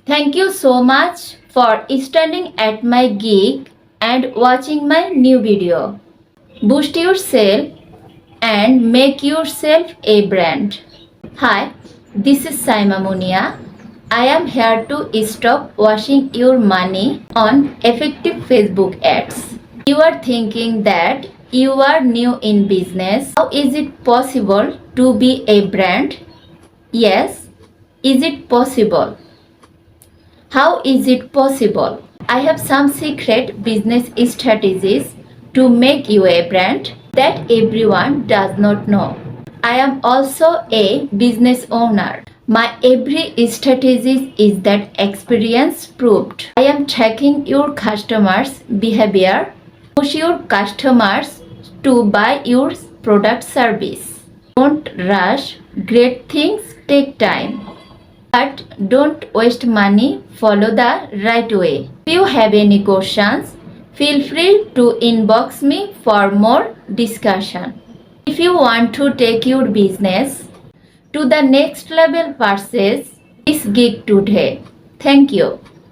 Thank you so much for standing at my gig and watching my new video. Boost yourself and make yourself a brand. Hi, this is Munia. I am here to stop washing your money on effective Facebook ads. You are thinking that you are new in business. How is it possible to be a brand? Yes, is it possible? How is it possible? I have some secret business strategies to make you a brand that everyone does not know. I am also a business owner. My every strategy is that experience proved. I am tracking your customers' behavior, push your customers to buy your product service. Don't rush. Great things take time. But don't waste money, follow the right way. If you have any questions, feel free to inbox me for more discussion. If you want to take your business to the next level, purchase this gig today. Thank you.